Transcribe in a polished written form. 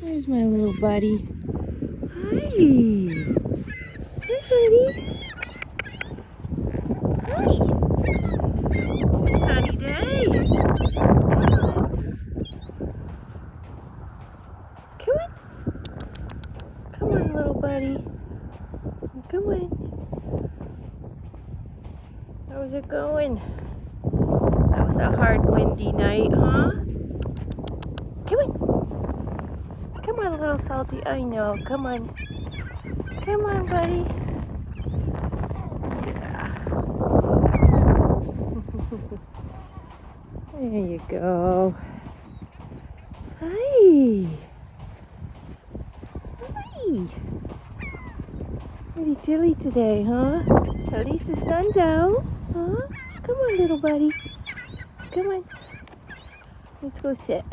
There's my little buddy. Hi. Hi, buddy. Hi. It's a sunny day. Come on. Come on, little buddy. Come on. How's it going? That was a hard, windy night, huh? Come on. Come on, little salty. I know. Come on. Come on, buddy. Yeah. There you go. Hi. Hi. Pretty chilly today, huh? At least the sun's out. Huh? Come on, little buddy. Come on. Let's go sit.